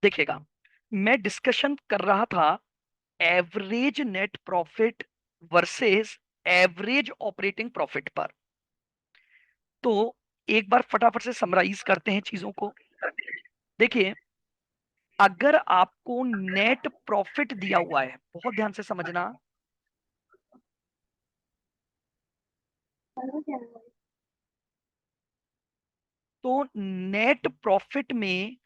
देखिएगा, मैं डिस्कशन कर रहा था average net profit versus average operating profit पर। तो एक बार फटाफट से समराइज करते हैं चीजों को। देखिए, अगर आपको नेट प्रॉफिट दिया हुआ है, बहुत ध्यान से समझना, तो नेट प्रॉफिट में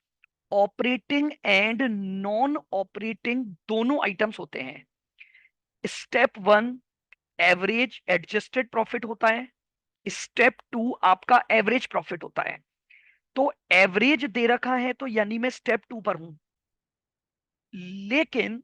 ऑपरेटिंग एंड नॉन ऑपरेटिंग दोनों आइटम्स होते हैं। Step one average adjusted profit होता है, स्टेप टू आपका एवरेज प्रॉफिट होता है। तो एवरेज दे रखा है तो यानी मैं स्टेप टू पर हूं। लेकिन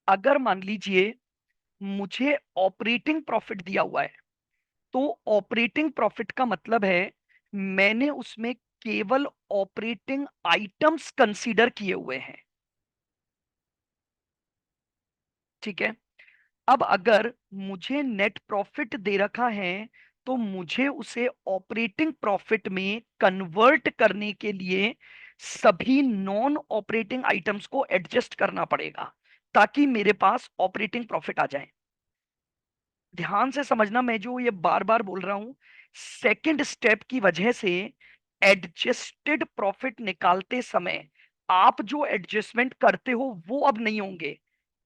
अगर मान लीजिए मुझे ऑपरेटिंग प्रॉफिट दिया हुआ है, तो ऑपरेटिंग प्रॉफिट का मतलब है मैंने उसमें केवल ऑपरेटिंग आइटम्स कंसीडर किए हुए हैं। ठीक है। अब अगर मुझे नेट प्रॉफिट दे रखा है, तो मुझे उसे ऑपरेटिंग प्रॉफिट में कन्वर्ट करने के लिए सभी नॉन ऑपरेटिंग आइटम्स को एडजस्ट करना पड़ेगा, ताकि मेरे पास ऑपरेटिंग प्रॉफिट आ जाए। ध्यान से समझना, मैं जो ये बार बार बोल रहा हूं, सेकंड स्टेप की वजह से एडजस्टेड प्रॉफिट निकालते समय आप जो एडजस्टमेंट करते हो वो अब नहीं होंगे।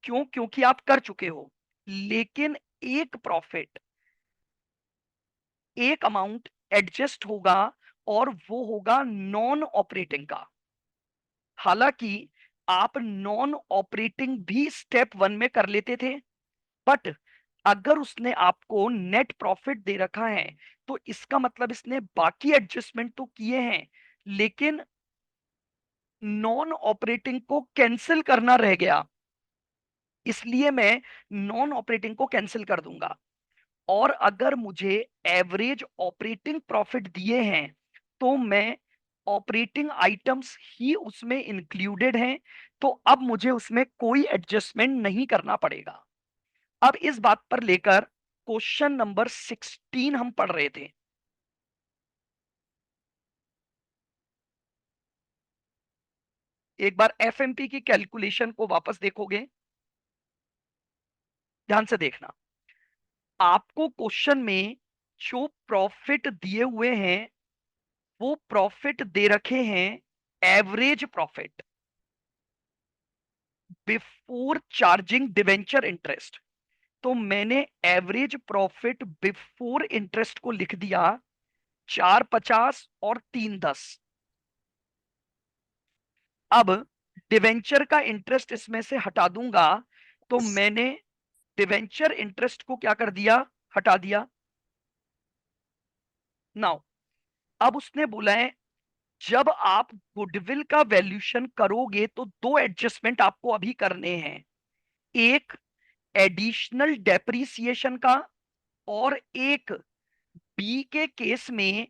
क्यों? क्योंकि आप कर चुके हो। लेकिन एक प्रॉफिट, एक अमाउंट एडजस्ट होगा, और वो होगा नॉन ऑपरेटिंग का। हालांकि आप नॉन ऑपरेटिंग भी स्टेप वन में कर लेते थे, बट अगर उसने आपको नेट प्रॉफिट दे रखा है, तो इसका मतलब इसने बाकी एडजस्टमेंट तो किए हैं, लेकिन नॉन ऑपरेटिंग को कैंसिल करना रह गया। इसलिए मैं नॉन ऑपरेटिंग को कैंसिल कर दूंगा। और अगर मुझे एवरेज ऑपरेटिंग प्रॉफिट दिए हैं, तो मैं ऑपरेटिंग आइटम्स ही उसमें इंक्लूडेड हैं, तो अब मुझे उसमें कोई एडजस्टमेंट नहीं करना पड़ेगा। अब इस बात पर लेकर क्वेश्चन नंबर 16 हम पढ़ रहे थे। एक बार एफएमपी की कैलकुलेशन को वापस देखोगे, ध्यान से देखना। आपको क्वेश्चन में जो प्रॉफिट दिए हुए हैं, वो प्रॉफिट दे रखे हैं average profit before charging debenture interest. तो मैंने एवरेज प्रॉफिट बिफोर इंटरेस्ट को लिख दिया 450 और 310। अब डिवेंचर का इंटरेस्ट इसमें से हटा दूंगा, तो मैंने डिवेंचर इंटरेस्ट को क्या कर दिया? हटा दिया। नाउ, अब उसने बोला है जब आप गुडविल का वैल्यूशन करोगे तो दो एडजस्टमेंट आपको अभी करने हैं। एक एडिशनल डेप्रिसिएशन का, और एक बी के केस में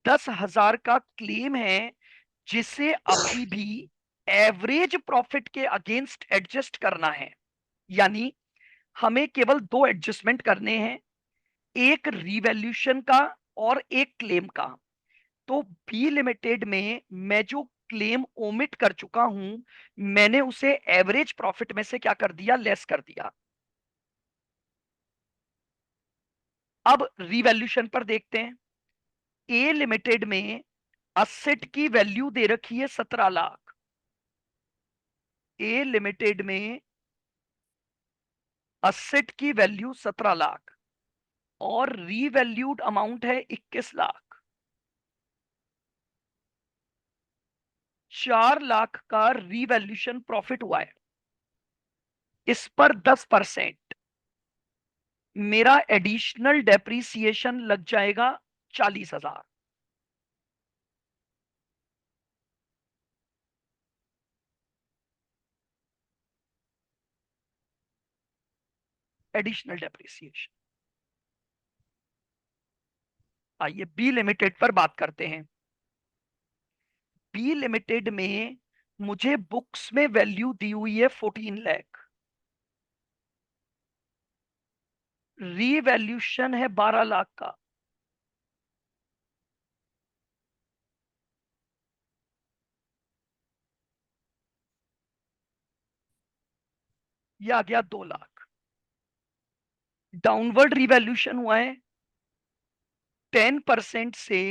10,000 का क्लेम है, जिसे अभी भी एवरेज प्रॉफिट के अगेंस्ट एडजस्ट करना है। यानी हमें केवल दो एडजस्टमेंट करने हैं, एक रिवैल्यूशन का और एक क्लेम का। तो बी लिमिटेड में मैं जो क्लेम ओमिट कर चुका हूं, मैंने उसे एवरेज प्रॉफिट में से क्या कर दिया? लेस कर दिया। अब रिवैल्यूशन पर देखते हैं। ए लिमिटेड में असेट की वैल्यू दे रखी है 17 लाख। ए लिमिटेड में असेट की वैल्यू 17 लाख, और रीवैल्यूड अमाउंट है 21 लाख। 4 लाख का रीवैल्यूशन प्रॉफिट हुआ है। इस पर 10% मेरा एडिशनल डेप्रीसिएशन लग जाएगा 40,000। Additional depreciation. आइए बी लिमिटेड पर बात करते हैं। बी लिमिटेड में मुझे बुक्स में वैल्यू दी हुई है 14 लाख, रीवैल्यूशन है 12 लाख का। ये आ गया 2 लाख। डाउनवर्ड रिवैल्यूशन हुआ है 10% से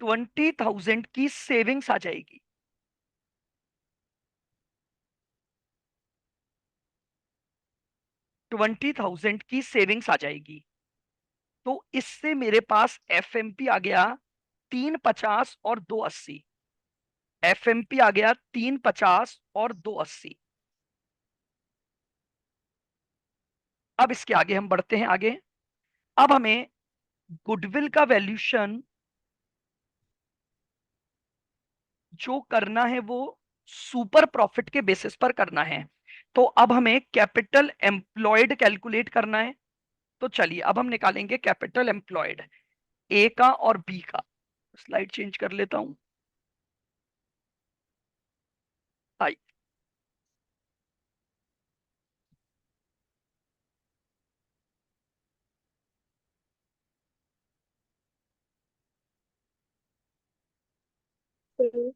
20,000 की सेविंग्स आ जाएगी। 20,000 की सेविंग्स आ जाएगी। तो इससे मेरे पास एफएमपी आ गया 350 और 280। एफएमपी आ गया 350 और 280। अब इसके आगे हम बढ़ते हैं आगे। अब हमें गुडविल का वैल्यूशन जो करना है वो सुपर प्रॉफिट के बेसिस पर करना है। तो अब हमें कैपिटल एम्प्लॉयड कैलकुलेट करना है। तो चलिए अब हम निकालेंगे कैपिटल एम्प्लॉयड, ए का और बी का। स्लाइड चेंज कर लेता हूं। आई, सर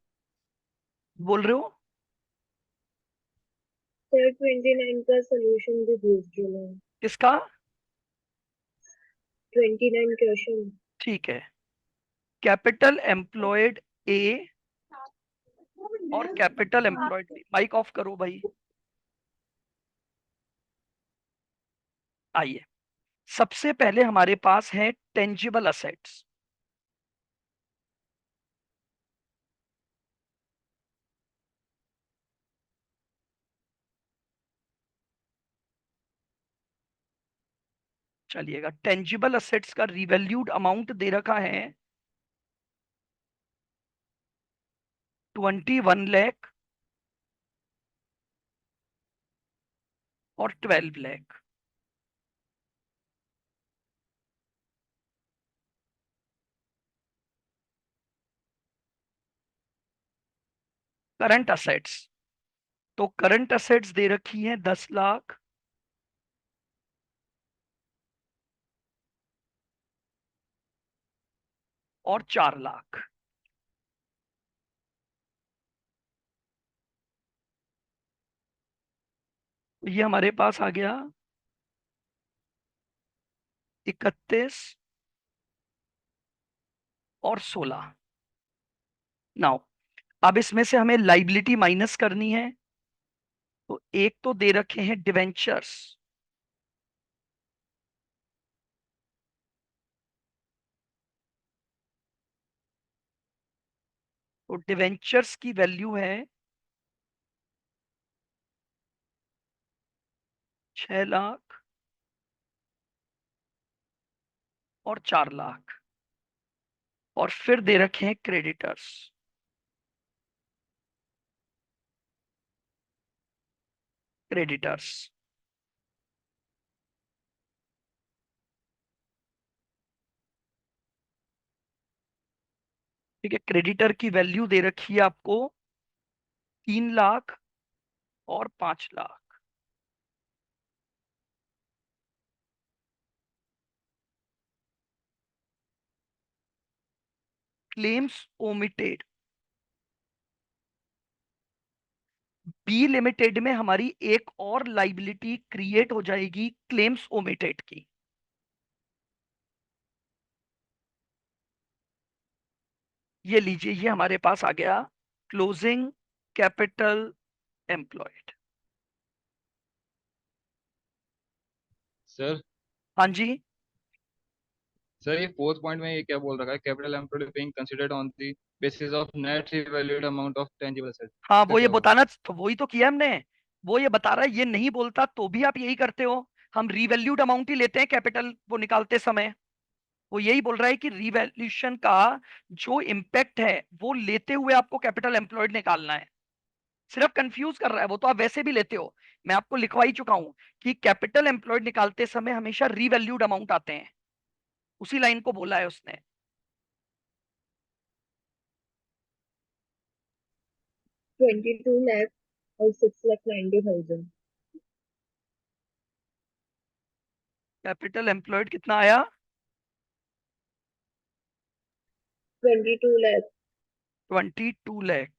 बोल रहे हो? सर 29 का सोल्यूशन भी भेज देना। किसका? 29 क्वेश्चन। ठीक है। कैपिटल एम्प्लॉयड ए और capital employed B. Mic off करो भाई। आइए, सबसे पहले हमारे पास है टेंजिबल असेट्स। चलिएगा, टेंजिबल असेट्स का रिवैल्यूड अमाउंट दे रखा है 21 लाख और 12 लाख। करंट असेट्स, तो करंट असेट्स दे रखी है 10 लाख और 4 लाख। तो ये हमारे पास आ गया 31 और 16। नाउ अब इसमें से हमें लाइबिलिटी माइनस करनी है। तो एक तो दे रखे हैं डिवेंचर्स, तो डिवेंचर्स की वैल्यू है 6 लाख और 4 लाख। और फिर दे रखे हैं क्रेडिटर्स। क्रेडिटर्स, ठीक है, क्रेडिटर की वैल्यू दे रखी है आपको 3 लाख और 5 lakh. Claims omitted, B limited में हमारी एक और लाइबिलिटी क्रिएट हो जाएगी क्लेम्स ओमिटेड की। ये लीजिए, ये हमारे पास आ गया क्लोजिंग कैपिटल एम्प्लॉयड। सर हाँ जी। सर ये फोर्थ पॉइंट में ये क्या बोल रखा है, capital employed being considered on the basis of net revalued amount of tangible asset, हाँ, इसका वो ये क्या हुआ? बताना, तो वही तो किया हमने। वो ये बता रहा है, ये नहीं बोलता तो भी आप यही करते हो। हम रिवैल्यूड अमाउंट ही लेते हैं कैपिटल वो निकालते समय। वो यही बोल रहा है कि रिवैल्यूशन का जो इम्पैक्ट है वो लेते हुए आपको कैपिटल एम्प्लॉयड निकालना है। सिर्फ कंफ्यूज कर रहा है वो, तो आप वैसे भी लेते हो। मैं आपको लिखवा ही चुका हूं कि कैपिटल एम्प्लॉयड निकालते समय हमेशा रिवैल्यूड अमाउंट आते हैं। उसी लाइन को बोला है उसने। 22 lakh और 6,90,000. कैपिटल एम्प्लॉयड कितना आया? 22 lakh. 22 लाख।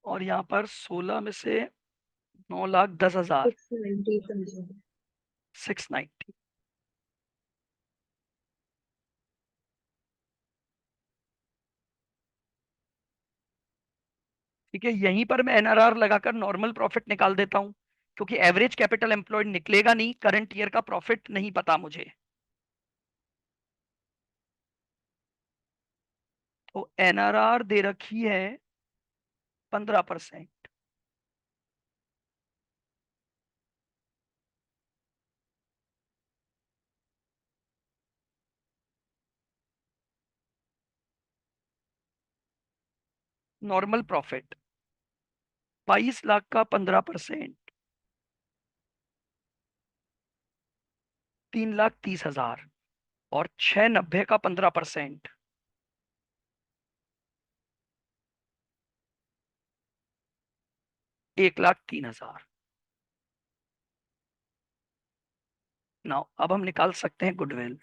और यहाँ पर 16 में से 9,10,000, 690,000. 690। ठीक है, यहीं पर मैं एनआरआर लगाकर नॉर्मल प्रॉफिट निकाल देता हूं, क्योंकि एवरेज कैपिटल एम्प्लॉयड निकलेगा नहीं, करंट ईयर का प्रॉफिट नहीं पता मुझे। तो एनआरआर दे रखी है 15%। नॉर्मल प्रॉफिट 22 लाख का 15%, 3,30,000। और 690 का 15%, 1,03,000। नाउ अब हम निकाल सकते हैं गुडविल।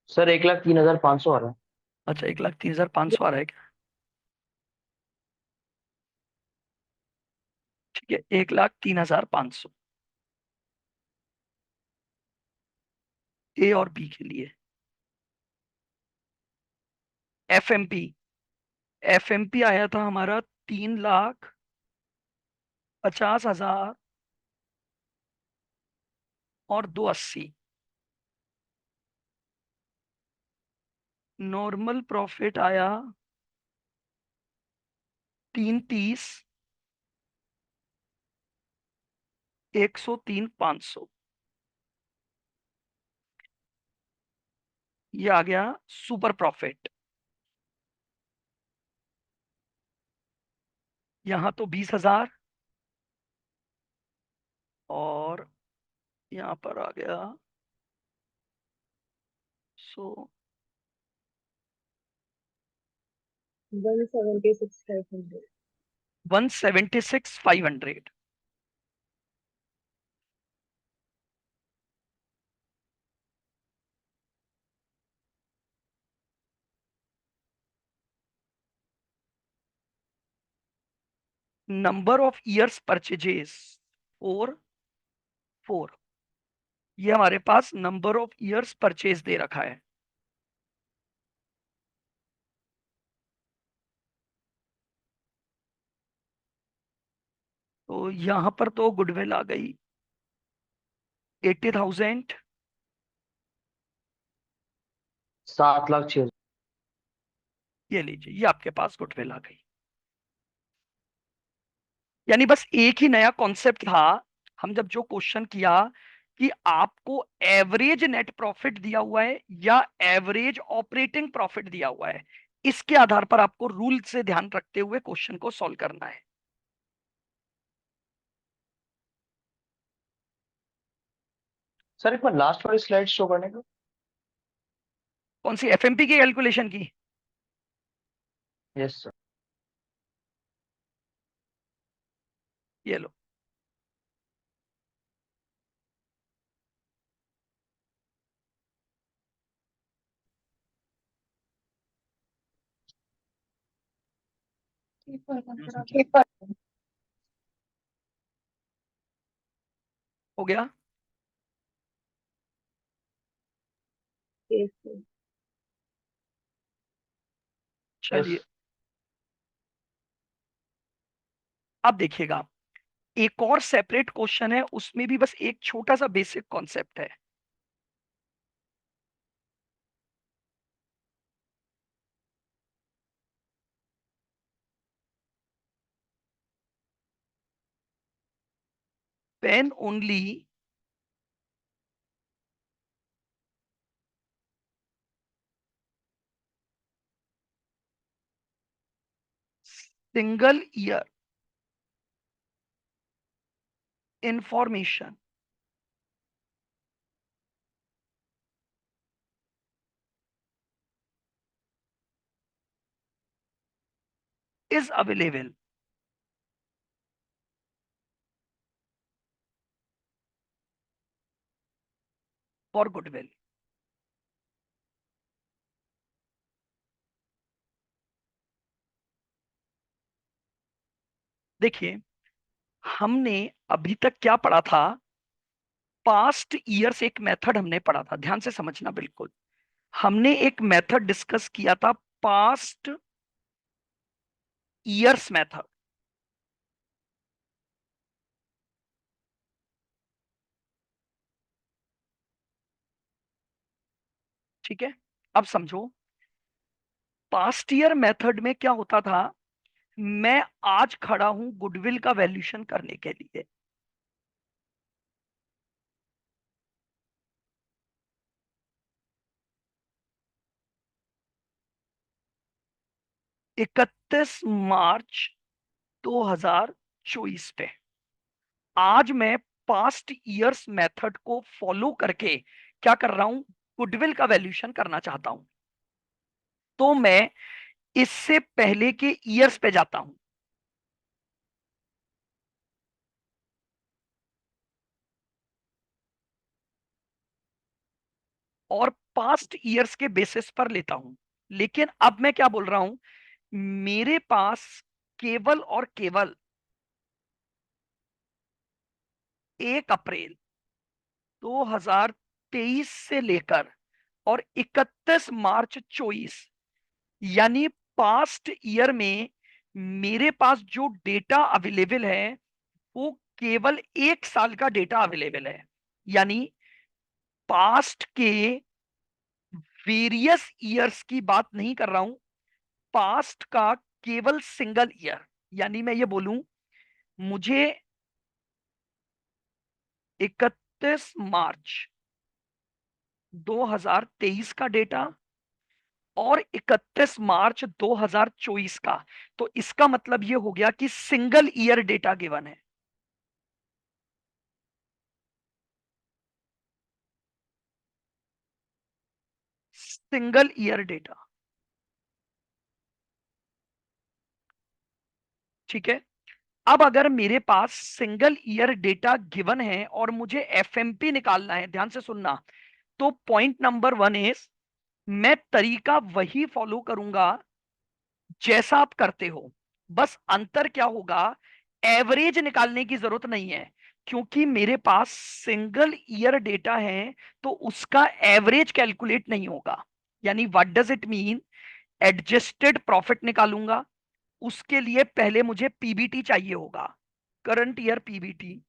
सर 1,03,500 आ रहा है। अच्छा, 1,03,500 आ रहा है क्या? ठीक है, 1,03,500 ए और बी के लिए। एफएमपी, एफएमपी आया था हमारा 3,50,000 और 280। नॉर्मल प्रॉफिट आया 330, 103,500। ये आ गया सुपर प्रॉफिट। यहाँ तो 20,000, और यहाँ पर आ गया 100। 176,500. 176,500। Number of years purchases 4, 4। ये हमारे पास नंबर ऑफ ईयर्स परचेज दे रखा है। तो यहां पर तो गुडविल आ गई 80,000। 7,06,000। ये लीजिए, ये आपके पास गुडविल आ गई। यानी बस एक ही नया कॉन्सेप्ट था। हम जब जो क्वेश्चन किया कि आपको एवरेज नेट प्रॉफिट दिया हुआ है या एवरेज ऑपरेटिंग प्रॉफिट दिया हुआ है, इसके आधार पर आपको रूल से ध्यान रखते हुए क्वेश्चन को सॉल्व करना है। सर एक बार लास्ट वाली स्लाइड शो करने को। कौन सी? एफएमपी की कैलकुलेशन की? Yes sir. ये लो। हो गया। Yes, sir. यस। चलिए, अब देखिएगा, एक और सेपरेट क्वेश्चन है, उसमें भी बस एक छोटा सा बेसिक कॉन्सेप्ट है। when only single year information is available for goodwill. देखिए, हमने अभी तक क्या पढ़ा था? पास्ट ईयर्स एक मेथड हमने पढ़ा था, ध्यान से समझना बिल्कुल। हमने एक मेथड डिस्कस किया था, पास्ट ईयर्स मेथड। ठीक है, अब समझो। पास्ट ईयर मेथड में क्या होता था? मैं आज खड़ा हूं गुडविल का वैल्यूएशन करने के लिए। इकतीस मार्च 2024 पे आज मैं पास्ट ईयर्स मेथड को फॉलो करके क्या कर रहा हूं? गुडविल का वैल्यूएशन करना चाहता हूं। तो मैं इससे पहले के ईयर्स पे जाता हूं और पास्ट ईयर्स के बेसिस पर लेता हूं। लेकिन अब मैं क्या बोल रहा हूं? मेरे पास केवल और केवल 1 अप्रैल 2023 से लेकर और 31 मार्च 24, यानी पास्ट ईयर में मेरे पास जो डेटा अवेलेबल है वो केवल 1 साल का डेटा अवेलेबल है। यानी पास्ट के वेरियस ईयर्स की बात नहीं कर रहा हूं, पास्ट का केवल सिंगल ईयर। यानी मैं ये बोलूं, मुझे 31 मार्च 2023 का डेटा और 31 मार्च 2024 का, तो इसका मतलब ये हो गया कि सिंगल ईयर डेटा गिवन है। Single year data. ठीक है, अब अगर मेरे पास सिंगल ईयर डेटा गिवन है और मुझे एफएमपी निकालना है, ध्यान से सुनना, तो पॉइंट नंबर 1 इज, मैं तरीका वही फॉलो करूंगा जैसा आप करते हो। बस अंतर क्या होगा? एवरेज निकालने की जरूरत नहीं है, क्योंकि मेरे पास सिंगल ईयर डेटा है तो उसका एवरेज कैलकुलेट नहीं होगा। यानी what does it mean? Adjusted profit निकालूंगा, उसके लिए पहले मुझे पीबीटी चाहिए होगा, current year PBT.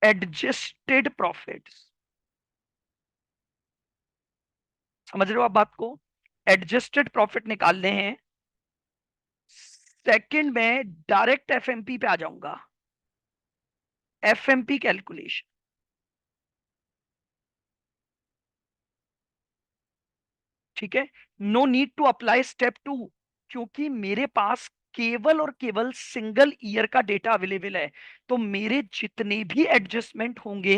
Adjusted profits, समझ रहे हो आप बात को? एडजस्टेड प्रॉफिट निकालने हैं। सेकंड में डायरेक्ट एफएमपी पे आ जाऊंगा, एफएमपी कैलकुलेशन। ठीक है, no need to apply step 2, क्योंकि मेरे पास केवल और केवल सिंगल ईयर का डेटा अवेलेबल है। तो मेरे जितने भी एडजस्टमेंट होंगे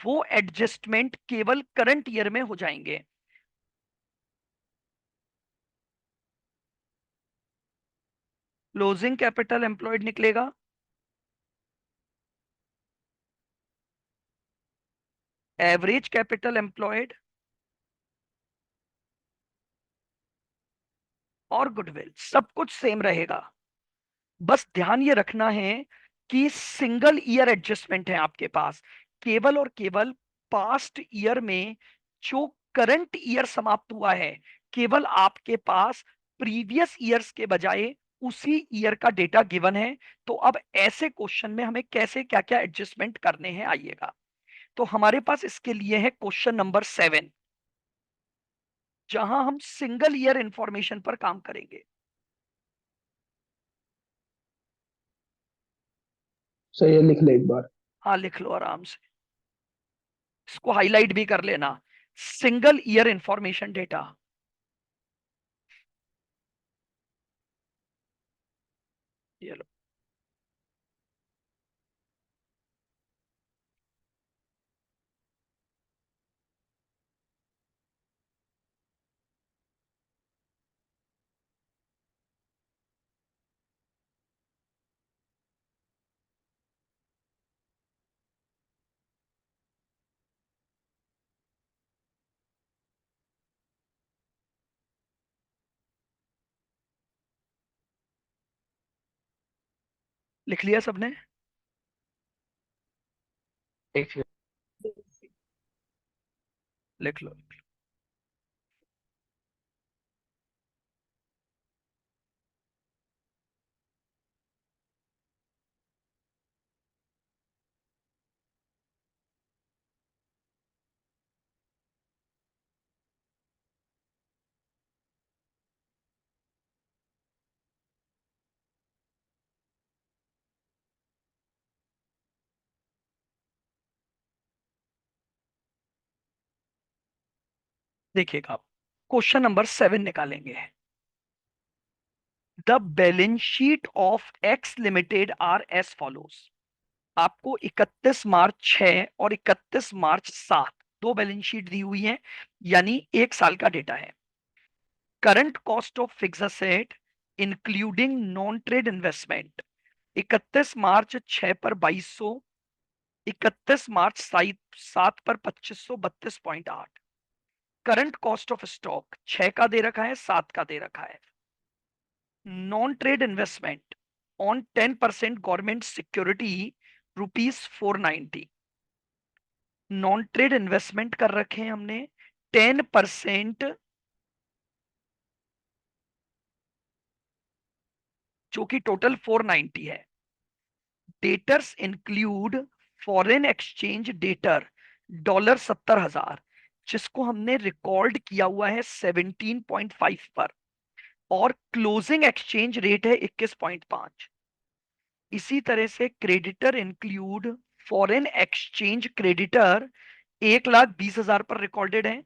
वो एडजस्टमेंट केवल करंट ईयर में हो जाएंगे। क्लोजिंग कैपिटल एम्प्लॉयड निकलेगा, एवरेज कैपिटल एम्प्लॉयड और गुडविल, सब कुछ सेम रहेगा। बस ध्यान ये रखना है कि सिंगल ईयर एडजस्टमेंट है आपके पास। केवल और केवल पास्ट ईयर में जो करंट ईयर समाप्त हुआ है, केवल आपके पास प्रीवियस ईयर्स के बजाय उसी ईयर का डेटा गिवन है। तो अब ऐसे क्वेश्चन में हमें कैसे क्या क्या एडजस्टमेंट करने हैं, आइएगा। तो हमारे पास इसके लिए है क्वेश्चन नंबर 7, जहां हम सिंगल ईयर इंफॉर्मेशन पर काम करेंगे। सही है, लिख ले एक बार। हाँ, लिख लो आराम से, इसको हाईलाइट भी कर लेना। Single year information data. ये लो, लिख लिया सबने? एक लिख लो। देखिएगा आप, क्वेश्चन नंबर 7 निकालेंगे। The balance sheet of x limited R S follows. आपको 31 मार्च 6 और 31 मार्च 7 दो बैलेंस शीट दी हुई हैं, यानी एक साल का डेटा है। Current cost of fix asset including non trade investment 31 मार्च 6 पर 2200, 31 मार्च 7 पर 2532.8। करंट कॉस्ट ऑफ स्टॉक 6 का दे रखा है, 7 का दे रखा है। Non trade investment on 10% government security ₹490। Non trade investment कर रखे हैं हमने 10%, जो कि टोटल 490 है। Debtors include foreign exchange debtor $70,000, जिसको हमने रिकॉर्ड किया हुआ है 17.5 पर, और क्लोजिंग एक्सचेंज रेट है 21.5। इसी तरह से creditor include foreign exchange creditor 1,20,000 पर रिकॉर्डेड है।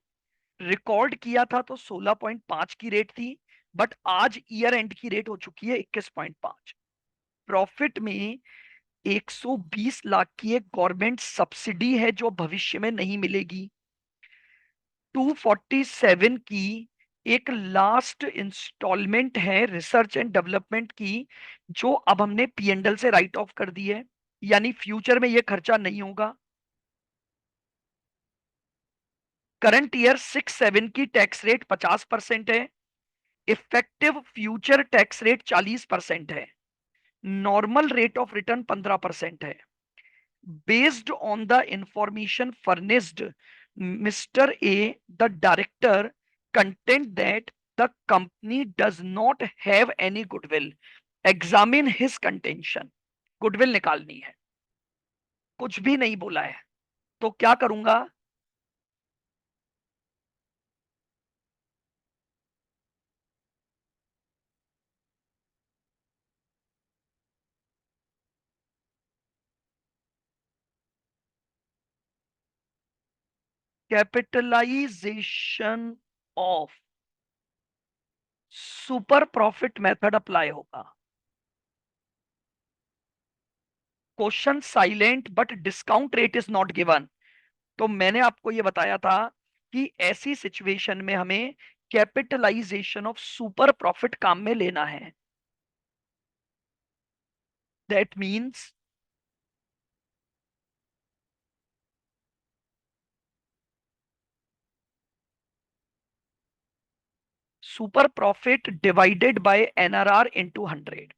रिकॉर्ड किया था तो 16.5 की रेट थी, बट आज ईयर एंड की रेट हो चुकी है 21.5। प्रॉफिट में 120 लाख की एक गवर्नमेंट सब्सिडी है जो भविष्य में नहीं मिलेगी। 247 की एक लास्ट इंस्टॉलमेंट है रिसर्च एंड डेवलपमेंट की, जो अब हमने पीएनडल से राइट ऑफ कर दी है, यानी फ्यूचर में यह खर्चा नहीं होगा। करंट ईयर 6-7 की टैक्स रेट 50% है। इफेक्टिव फ्यूचर टैक्स रेट 40% है। नॉर्मल रेट ऑफ रिटर्न 15% है। Based on the information furnished, Mr. A, the director, contend that the company does not have any goodwill. Examine his contention. Goodwill निकालनी है, कुछ भी नहीं बोला है, तो क्या करूंगा? Capitalisation of super profit method apply होगा। Question silent but discount rate is not given. तो मैंने आपको ये बताया था कि ऐसी सिचुएशन में हमें कैपिटलाइजेशन ऑफ सुपर प्रॉफिट काम में लेना है। That means super profit divided by NRR into 100।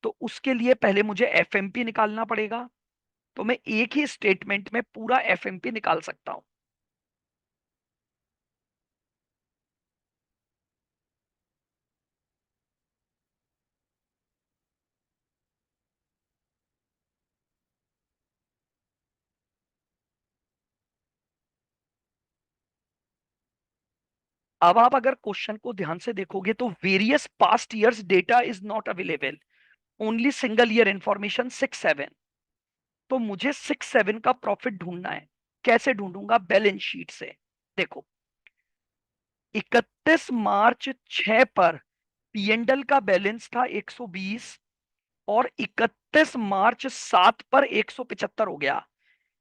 तो उसके लिए पहले मुझे एफएमपी निकालना पड़ेगा। तो मैं एक ही स्टेटमेंट में पूरा एफएमपी निकाल सकता हूं। अब आप अगर क्वेश्चन को ध्यान से देखोगे तो various past years data is not available, only single year information 6-7। तो मुझे 6-7 का प्रॉफिट ढूंढना है। कैसे ढूंढूंगा? बैलेंस शीट से। देखो, 31 मार्च 6 पर पीएनडल का बैलेंस था 120, और 31 मार्च 7 पर 175 हो गया।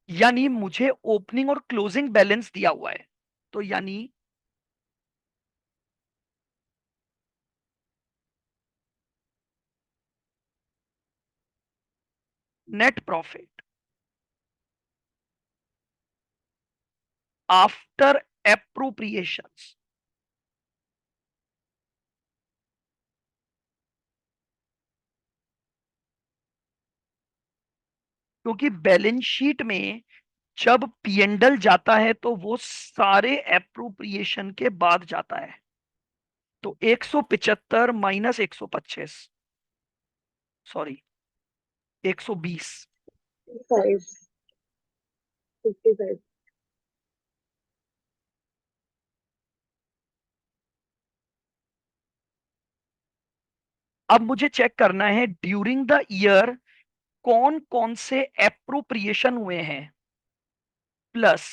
यानी मुझे ओपनिंग और क्लोजिंग बैलेंस दिया हुआ है। तो यानी नेट प्रॉफिट आफ्टर एप्रोप्रिएशंस क्योंकि बैलेंस शीट में जब पीएनडल जाता है तो वो सारे एप्रोप्रिएशन के बाद जाता है। तो 175 माइनस 125, सॉरी 120। 5 55 अब मुझे चेक करना है ड्यूरिंग द ईयर कौन कौन से एप्रोप्रिएशन हुए हैं। प्लस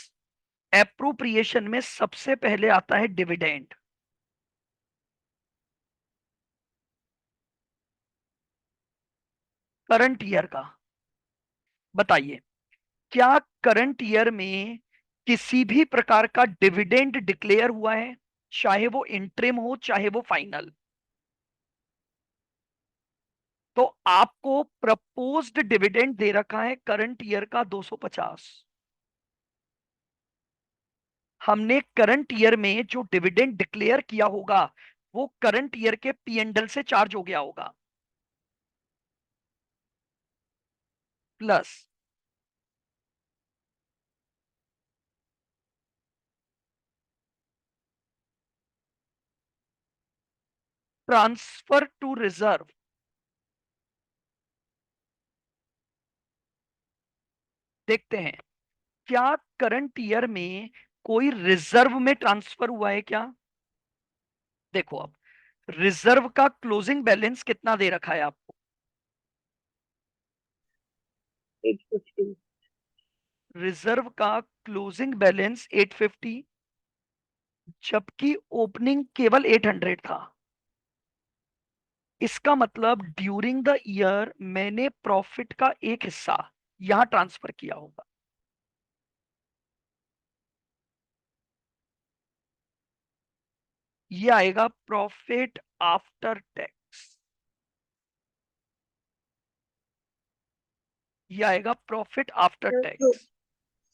एप्रोप्रिएशन में सबसे पहले आता है डिविडेंड। करंट ईयर का बताइए, क्या करंट ईयर में किसी भी प्रकार का डिविडेंड डिक्लेयर हुआ है, चाहे वो इंटरिम हो चाहे वो फाइनल? तो आपको प्रपोज्ड डिविडेंड दे रखा है करंट ईयर का 250। हमने करंट ईयर में जो डिविडेंड डिक्लेयर किया होगा वो करंट ईयर के पीएनडल से चार्ज हो गया होगा। Plus transfer to reserve. देखते हैं क्या करंट ईयर में कोई रिजर्व में ट्रांसफर हुआ है क्या। देखो अब रिजर्व का क्लोजिंग बैलेंस कितना दे रखा है आपको? 850 रिजर्व का क्लोजिंग बैलेंस 850, जबकि ओपनिंग केवल 800 था। इसका मतलब ड्यूरिंग द ईयर मैंने प्रॉफिट का एक हिस्सा यहां ट्रांसफर किया होगा। ये आएगा प्रॉफिट आफ्टर टैक्स। ये आएगा profit after sir tax.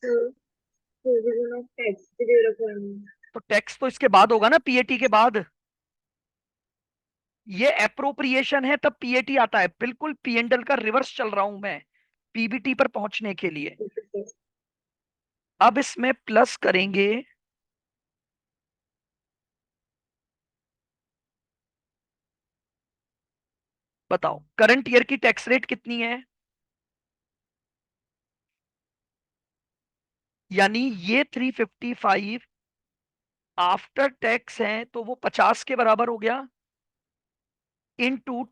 Provision of tax भी दे रखा है तो टैक्स तो इसके बाद होगा ना, पीएटी के बाद। ये एप्रोप्रिएशन है तब पीएटी आता है। बिल्कुल पीएनडल का रिवर्स चल रहा हूं मैं पीबीटी पर पहुंचने के लिए। अब इसमें प्लस करेंगे बताओ करंट ईयर की टैक्स रेट कितनी है। यानी ये 355 आफ्टर टैक्स है तो वो 50 के बराबर हो गया। इनटू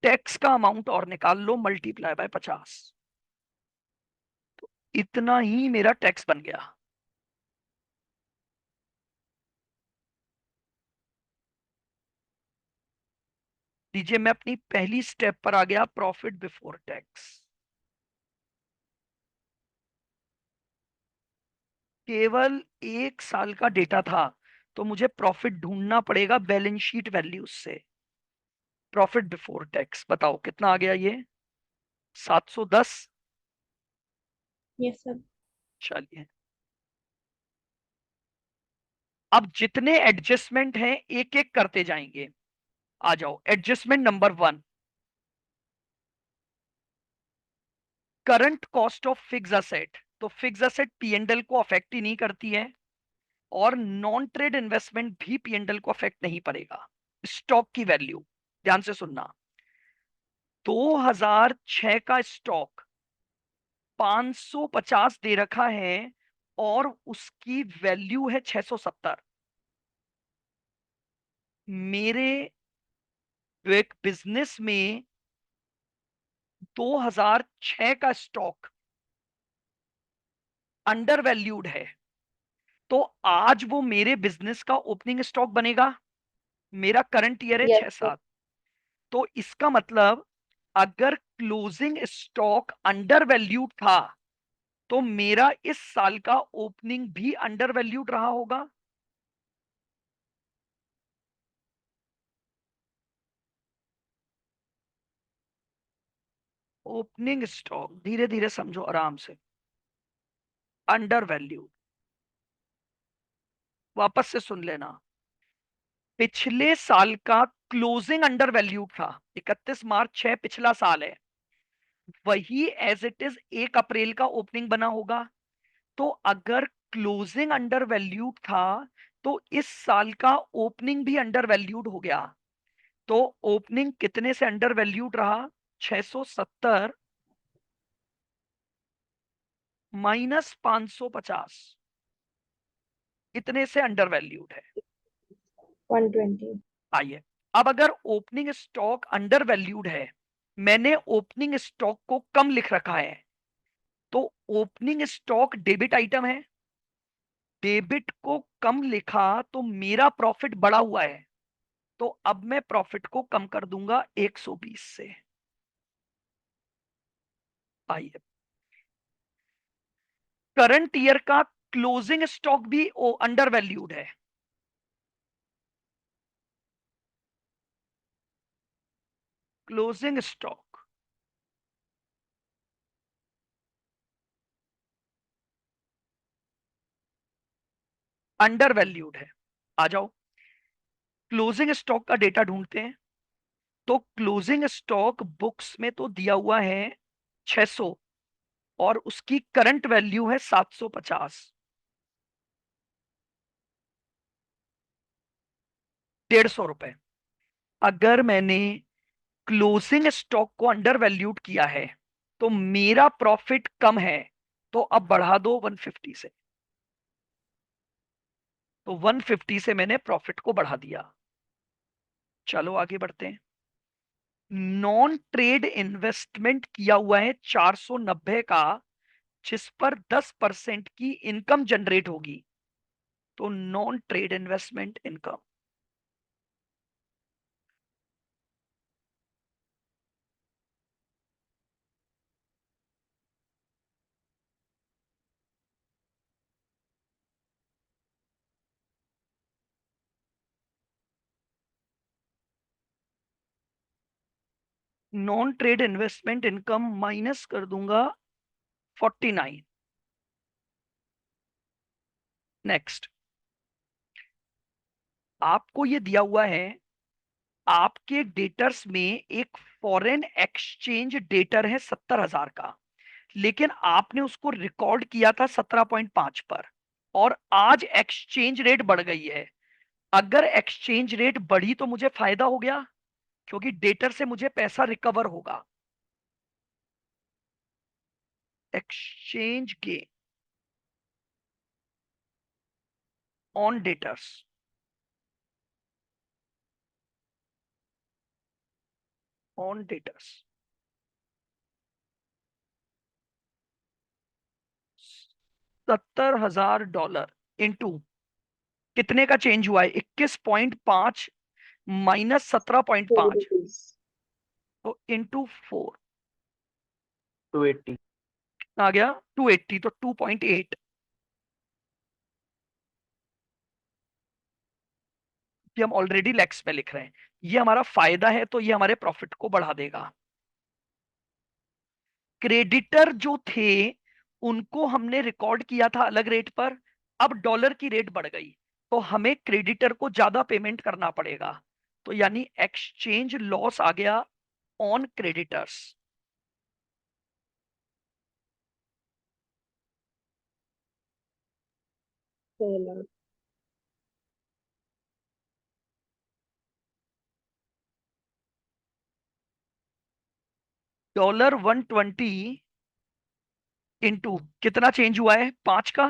टैक्स का अमाउंट और निकाल लो, मल्टीप्लाई बाय 50। इतना ही मेरा टैक्स बन गया। लीजिए मैं अपनी पहली स्टेप पर आ गया, प्रॉफिट बिफोर टैक्स। केवल एक साल का डेटा था तो मुझे प्रॉफिट ढूंढना पड़ेगा बैलेंस शीट वैल्यूज से। प्रॉफिट बिफोर टैक्स बताओ कितना आ गया ये? 710। Yes sir. चलिए अब जितने एडजस्टमेंट हैं एक एक करते जाएंगे। आ जाओ adjustment number 1, current cost of fix asset. तो फिक्स असेट पीएनडल को अफेक्ट ही नहीं करती है और नॉन ट्रेड इन्वेस्टमेंट भी पीएनडल को अफेक्ट नहीं पड़ेगा। स्टॉक की वैल्यू ध्यान से सुनना, 2006 का स्टॉक 550 दे रखा है और उसकी वैल्यू है 670। मेरे एक बिजनेस में 2006 का स्टॉक अंडर वैल्यूड है, तो आज वो मेरे बिजनेस का ओपनिंग स्टॉक बनेगा। मेरा करंट ईयर है यस छह सर। सात तो इसका मतलब अगर क्लोजिंग स्टॉक अंडर वैल्यूड था तो मेरा इस साल का ओपनिंग भी अंडर वैल्यूड रहा होगा। ओपनिंग स्टॉक धीरे धीरे समझो आराम से, अंडर वैल्यूड। वापस से सुन लेना, पिछले साल का क्लोजिंग अंडर वैल्यूड था। 31 मार्च 6 पिछला साल है वही एज इट इज 1 अप्रैल का ओपनिंग बना होगा। तो अगर क्लोजिंग अंडर वैल्यूड था तो इस साल का ओपनिंग भी अंडर वैल्यूड हो गया। तो ओपनिंग कितने से अंडर वैल्यूड रहा? 670 माइनस 550, इतने से अंडर वैल्यूड है। 120। आइए, अब अगर ओपनिंग स्टॉक अंडर वैल्यूड है, मैंने ओपनिंग स्टॉक को कम लिख रखा है, तो ओपनिंग स्टॉक डेबिट आइटम है, डेबिट को कम लिखा तो मेरा प्रॉफिट बढ़ा हुआ है, तो अब मैं प्रॉफिट को कम कर दूंगा 120 से। आइए, करंट ईयर का क्लोजिंग स्टॉक भी अंडर वैल्यूड है। क्लोजिंग स्टॉक अंडर वैल्यूड है। आ जाओ, क्लोजिंग स्टॉक का डेटा ढूंढते हैं। तो क्लोजिंग स्टॉक बुक्स में तो दिया हुआ है 600 और उसकी करंट वैल्यू है 750, 150 रुपए। अगर मैंने क्लोजिंग स्टॉक को अंडर वैल्यूड किया है तो मेरा प्रॉफिट कम है, तो अब बढ़ा दो 150 से। तो 150 से मैंने प्रॉफिट को बढ़ा दिया। चलो आगे बढ़ते हैं। नॉन ट्रेड इन्वेस्टमेंट किया हुआ है 490 का, जिस पर 10% की इनकम जनरेट होगी। तो non trade investment income, non trade investment income minus कर दूंगा 49। नेक्स्ट, आपको ये दिया हुआ है, आपके डेटर्स में एक फॉरेन एक्सचेंज डेटर है 70,000 का, लेकिन आपने उसको रिकॉर्ड किया था 17.5 पर, और आज एक्सचेंज रेट बढ़ गई है। अगर एक्सचेंज रेट बढ़ी तो मुझे फायदा हो गया, क्योंकि डेटर से मुझे पैसा रिकवर होगा। Exchange gain on debtors, on debtors 70,000 into कितने का चेंज हुआ है? 21.5 माइनस 4 17.5, rupees। तो इंटू 4 280। आ गया 280, तो 2.8। ये हम ऑलरेडी लैक्स में लिख रहे हैं। ये हमारा फायदा है, तो ये हमारे प्रॉफिट को बढ़ा देगा। क्रेडिटर जो थे उनको हमने रिकॉर्ड किया था अलग रेट पर, अब डॉलर की रेट बढ़ गई, तो हमें क्रेडिटर को ज्यादा पेमेंट करना पड़ेगा। तो यानी एक्सचेंज लॉस आ गया ऑन क्रेडिटर्स। $4 lakh। $120 इंटू कितना चेंज हुआ है? 5 का,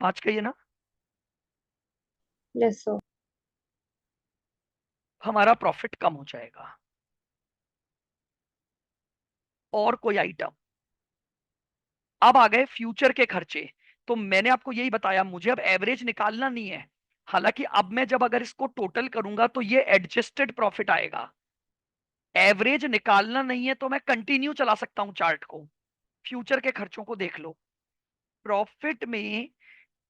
5 का, ये ना Less so। हमारा प्रॉफिट कम हो जाएगा। और कोई आइटम? अब आ गए फ्यूचर के खर्चे। तो मैंने आपको यही बताया, मुझे अब एवरेज निकालना नहीं है। हालांकि अब मैं जब अगर इसको टोटल करूंगा तो ये एडजस्टेड प्रॉफिट आएगा। एवरेज निकालना नहीं है तो मैं कंटिन्यू चला सकता हूं चार्ट को। फ्यूचर के खर्चों को देख लो। प्रॉफिट में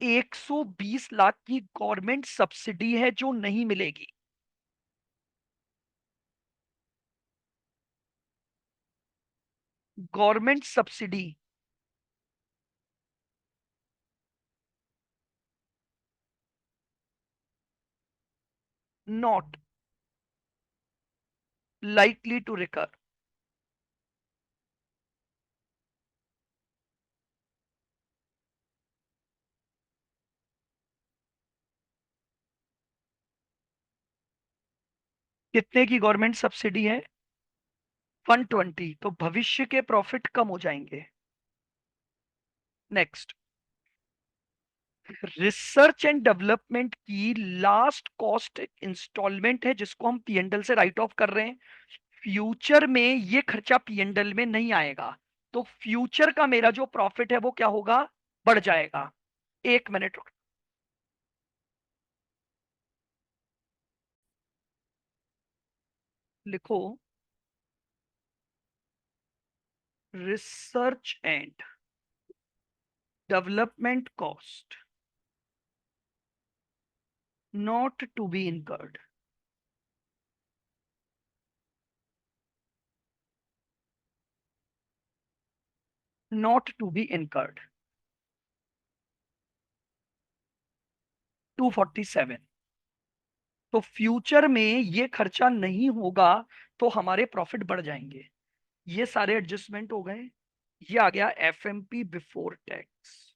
120 लाख की गवर्नमेंट सब्सिडी है जो नहीं मिलेगी। Government subsidy not likely to recur. कितने की गवर्नमेंट सब्सिडी है? 120। तो भविष्य के प्रॉफिट कम हो जाएंगे। नेक्स्ट, रिसर्च एंड डेवलपमेंट की लास्ट कॉस्ट इंस्टॉलमेंट है जिसको हम पीएनडल से राइट ऑफ कर रहे हैं। फ्यूचर में ये खर्चा पीएनडल में नहीं आएगा, तो फ्यूचर का मेरा जो प्रॉफिट है वो क्या होगा? बढ़ जाएगा। 1 मिनट रुक। लिखो, research and development cost not to be incurred. Not to be incurred 247। तो फ्यूचर में ये खर्चा नहीं होगा तो हमारे प्रॉफिट बढ़ जाएंगे। ये सारे एडजस्टमेंट हो गए। ये आ गया एफएमपी बिफोर टैक्स।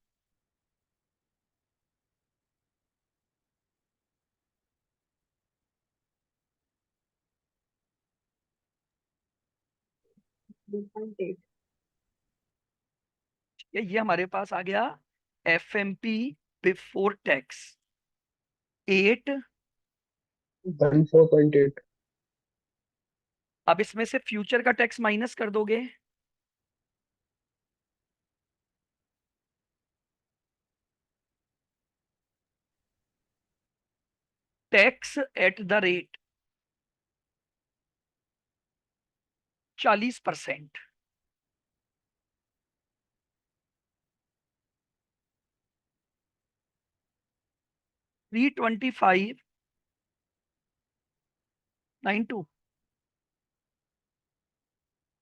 ये हमारे पास आ गया एफएमपी बिफोर टैक्स 8। 14.8। अब इसमें से फ्यूचर का टैक्स माइनस कर दोगे, टैक्स एट द रेट 40%। 325.92।